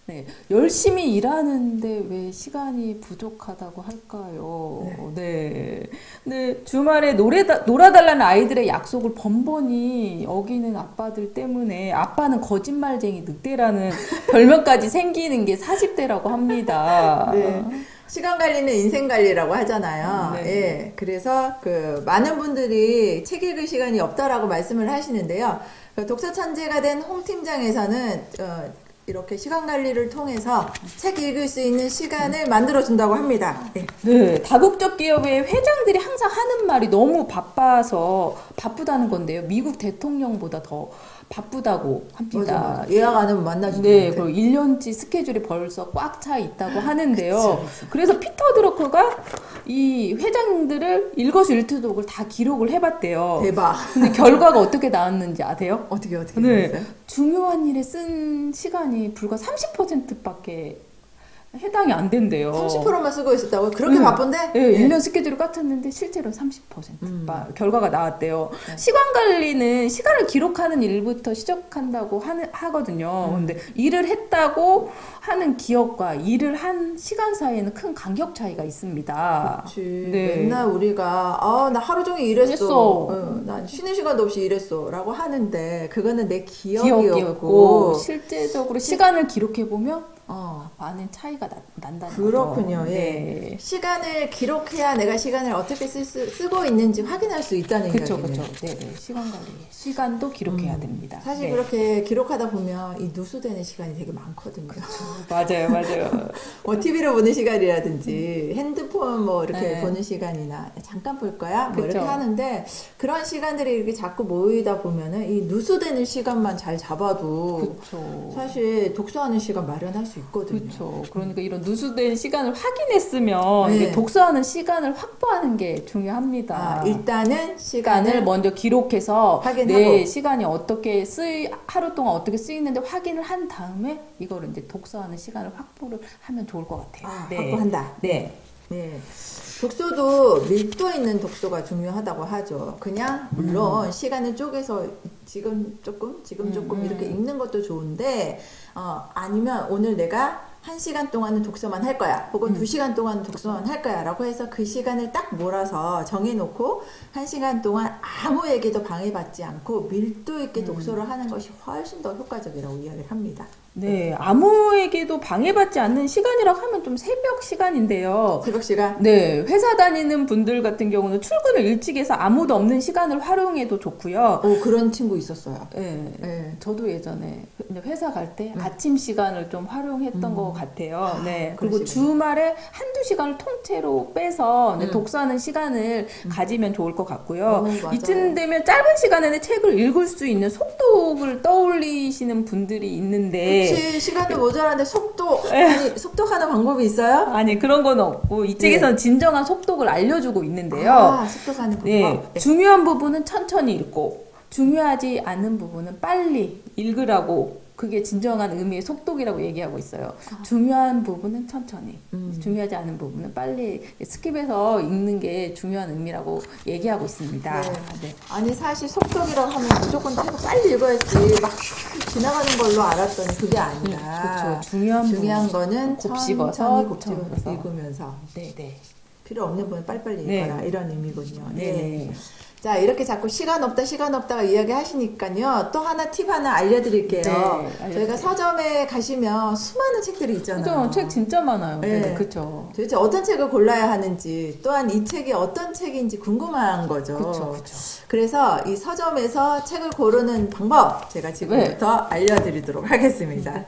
네, 열심히 일하는데 왜 시간이 부족하다고 할까요? 네. 네, 주말에 놀아달라는 아이들의 약속을 번번이 어기는 아빠들 때문에 아빠는 거짓말쟁이 늑대라는 별명까지 생기는 게 40대라고 합니다. 네. 시간 관리는 인생 관리라고 하잖아요. 네. 예. 그래서 많은 분들이 책 읽을 시간이 없다라고 말씀을 하시는데요. 독서 천재가 된 홍 팀장에서는 이렇게 시간 관리를 통해서 책 읽을 수 있는 시간을 만들어준다고 합니다. 네. 네, 다국적 기업의 회장들이 항상 하는 말이 너무 바쁘다는 건데요. 미국 대통령보다 더 바쁘다고 합니다. 맞아. 예약 안 하면 만나주는데. 네, 그리고 1년치 스케줄이 벌써 꽉 차 있다고 하는데요. 그치. 그래서 피터 드러커가 이 회장들을 일거수일투족을 다 기록을 해봤대요. 대박. 근데 결과가 어떻게 나왔는지 아세요? 어떻게 네, 나왔어요? 중요한 일에 쓴 시간이 불과 30%밖에 해당이 안 된대요. 30%만 쓰고 있었다고요? 그렇게 바쁜데? 네, 1년 스케줄이 꽉 찼는데 실제로 30% 결과가 나왔대요. 네. 시간 관리는 시간을 기록하는 일부터 시작한다고 하거든요. 근데 일을 했다고 하는 기억과 일을 한 시간 사이에는 큰 간격 차이가 있습니다. 그렇지. 네. 맨날 우리가 나 하루 종일 일했어. 난 쉬는 시간도 없이 일했어. 라고 하는데 그거는 내 기억이었고 실제적으로 시간을 기록해보면 많은 차이가 난다는 그렇군요. 거죠. 예. 네. 시간을 기록해야 내가 시간을 어떻게 쓰고 있는지 확인할 수 있다는 이야기네요. 그렇죠. 네, 시간 관리. 시간도 기록해야 됩니다. 사실 네. 그렇게 기록하다 보면 이 누수되는 시간이 되게 많거든요. 맞아요. TV를 보는 시간이라든지 핸드폰 이렇게 보는 시간이나 잠깐 볼 거야? 이렇게 하는데 그런 시간들이 이렇게 자꾸 모이다 보면은 이 누수되는 시간만 잘 잡아도 사실 독서하는 시간 마련할 수 있거든요. 그렇죠. 그러니까 이런 누수된 시간을 확인했으면 이게 독서하는 시간을 확보하는 게 중요합니다. 일단은 시간을 먼저 기록해서 확인하고 내 시간이 어떻게 하루 동안 어떻게 쓰이는데 확인을 한 다음에 이거를 이제 독서하는 시간을 확보를 하면 좋을 것 같아요. 확보한다. 네. 독서도 밀도 있는 독서가 중요하다고 하죠. 그냥 물론 시간을 쪼개서 지금 조금 이렇게 읽는 것도 좋은데 아니면 오늘 내가 1시간 동안은 독서만 할 거야. 혹은 2시간 동안은 독서만 할 거야. 라고 해서 그 시간을 딱 몰아서 정해놓고 1시간 동안 아무 얘기도 방해받지 않고 밀도 있게 독서를 하는 것이 훨씬 더 효과적이라고 이야기를 합니다. 네, 아무에게도 방해받지 않는 시간이라고 하면 좀 새벽 시간인데요. 새벽 시간? 네, 회사 다니는 분들 같은 경우는 출근을 일찍 해서 아무도 없는 시간을 활용해도 좋고요. 그런 친구 있었어요. 네. 저도 예전에 회사 갈 때 아침 시간을 좀 활용했던 것 같아요. 네, 그리고 주말에 한두 시간을 통째로 빼서 독서하는 시간을 가지면 좋을 것 같고요. 이쯤 되면 짧은 시간에는 책을 읽을 수 있는 속독을 떠올리시는 분들이 있는데 그치, 시간이 모자란데 속독하는 방법이 있어요? 아니, 그런 건 없고 이 책에서는 진정한 속독을 알려주고 있는데요. 속독하는 방법. 네, 중요한 부분은 천천히 읽고 중요하지 않은 부분은 빨리 읽으라고, 그게 진정한 의미의 속독이라고 얘기하고 있어요. 중요한 부분은 천천히, 중요하지 않은 부분은 빨리 스킵해서 읽는 게 중요한 의미라고 얘기하고 있습니다. 네. 아니 사실 속독이라고 하면 무조건 책을 빨리 읽어야지 막 지나가는 걸로 알았더니 그게 아니라 중요한 거는 천천히 곱씹어서 읽으면서 필요 없는 부분 빨리빨리 읽어라 이런 의미군요. 네. 자, 이렇게 자꾸 시간 없다가 이야기 하시니까요. 또 하나 팁 하나 알려드릴게요. 저희가 서점에 가시면 수많은 책들이 있잖아요. 그죠? 책 진짜 많아요. 그렇죠. 도대체 어떤 책을 골라야 하는지, 또한 이 책이 어떤 책인지 궁금한 거죠. 그렇죠. 그래서 이 서점에서 책을 고르는 방법 제가 지금부터 알려드리도록 하겠습니다.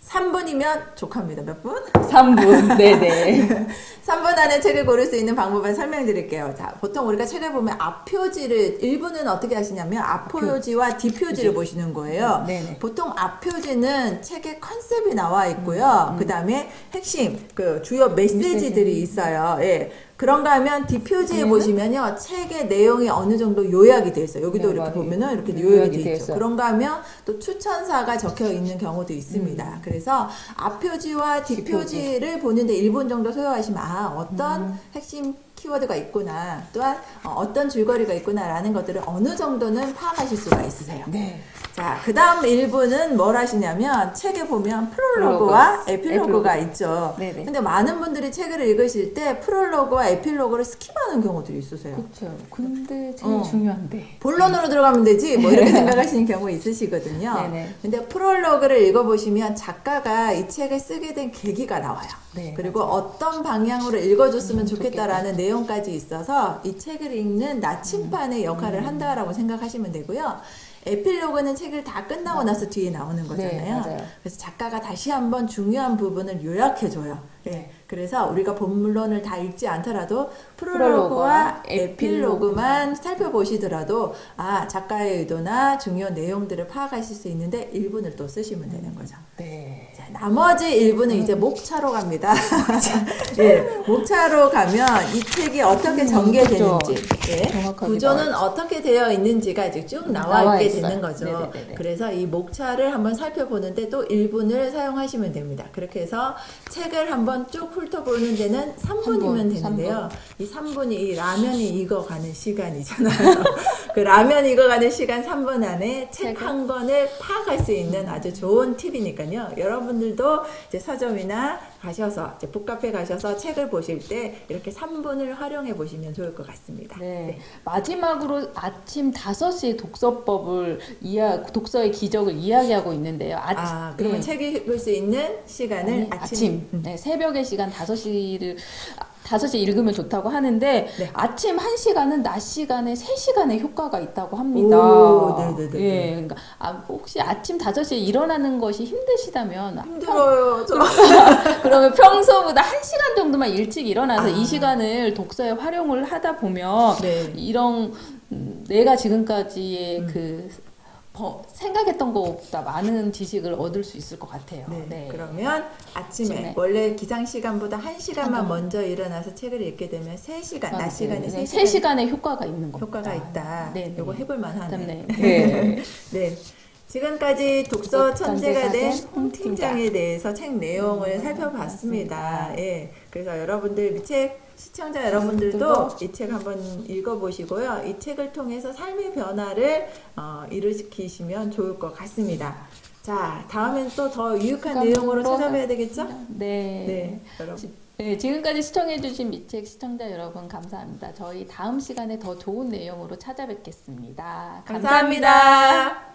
3분이면 족합니다. 몇 분? 3분. 네네. 3분 안에 책을 고를 수 있는 방법을 설명드릴게요. 자, 보통 우리가 책을 보면 앞표지를 1분은 어떻게 하시냐면 앞표지와 뒷표지를 보시는 거예요. 네네. 보통 앞표지는 책의 컨셉이 나와 있고요. 그 다음에 핵심, 주요 메시지들이 있어요. 그런가 하면 뒷표지에 보시면요, 책의 내용이 어느 정도 요약이 돼 있어요. 여기도 이렇게 보면은 이렇게 요약이 돼 있죠. 그런가 하면 또 추천사가 적혀 있는 경우도 있습니다. 그래서 앞표지와 뒷표지를 보는데 1분 정도 소요하시면 어떤 핵심 키워드가 있구나, 또한 어떤 줄거리가 있구나라는 것들을 어느 정도는 파악하실 수가 있으세요. 네. 자, 그 다음 1부는 뭘 하시냐면 책에 보면 프롤로그와 에필로그가 있죠. 네네. 근데 많은 분들이 책을 읽으실 때 프롤로그와 에필로그를 스킵하는 경우들이 있으세요. 그렇죠. 근데 제일 중요한데. 본론으로 들어가면 되지 뭐 이렇게 생각하시는 경우 있으시거든요. 네네. 근데 프롤로그를 읽어보시면 작가가 이 책을 쓰게 된 계기가 나와요. 네, 그리고 어떤 방향으로 읽어줬으면 좋겠다라는 내용까지 있어서 이 책을 읽는 나침반의 역할을 한다라고 생각하시면 되고요. 에필로그는 책을 다 끝나고 나서 뒤에 나오는 거잖아요. 네, 맞아요. 그래서 작가가 다시 한번 중요한 부분을 요약해줘요. 네. 그래서 우리가 본문론을 다 읽지 않더라도 프롤로그와 에필로그만 살펴보시더라도 아 작가의 의도나 중요 내용들을 파악하실 수 있는데 1분을 또 쓰시면 되는 거죠. 네. 자, 나머지 1분은 이제 목차로 갑니다. 예, 목차로 가면 이 책이 어떻게 전개되는지, 예, 구조는 어떻게 되어 있는지가 이제 쭉 나와 있게 되는 거죠. 네네네네. 그래서 이 목차를 한번 살펴보는데 또 1분을 사용하시면 됩니다. 그렇게 해서 책을 한번 쭉 훑어보는 데는 3분이면 되는데요. 이 3분이 이 라면이 익어가는 시간이잖아요. 그 라면 익어가는 시간 3분 안에 책 한 권을 파악할 수 있는 아주 좋은 팁이니까요. 여러분들도 이제 서점이나 가셔서 이제 북카페 가셔서 책을 보실 때 이렇게 3분을 활용해 보시면 좋을 것 같습니다. 네. 마지막으로 아침 5시에 독서법을 독서의 기적을 이야기하고 있는데요. 그러면 책 읽을 수 있는 시간을 아침. 네, 새벽의 시간 5시에 읽으면 좋다고 하는데 네. 아침 1시간은 낮 시간에 3시간의 효과가 있다고 합니다. 네네네. 예, 그러니까 혹시 아침 5시에 일어나는 것이 힘드시다면 힘들어요. 그러면 평소보다 1시간 정도만 일찍 일어나서 이 시간을 독서에 활용을 하다 보면 이런 내가 지금까지의 생각했던 것보다 많은 지식을 얻을 수 있을 것 같아요. 네. 그러면 아침에 원래 기상 시간보다 1시간만 먼저 일어나서 책을 읽게 되면 3시간, 낮 시간에 3시간의 효과가 있는 겁니다. 효과가 있다. 네. 이거 해볼 만하네. 네. 네. 지금까지 독서 천재가 된 홍 팀장에 대해서 책 내용을 살펴봤습니다. 예. 그래서 여러분들 시청자 여러분들도 이 책 한번 읽어보시고요. 이 책을 통해서 삶의 변화를 일으키시면 좋을 것 같습니다. 자, 다음엔 또 더 유익한 내용으로 찾아뵈야 되겠죠? 네. 여러분. 네, 지금까지 시청해주신 미책 시청자 여러분 감사합니다. 저희 다음 시간에 더 좋은 내용으로 찾아뵙겠습니다. 감사합니다.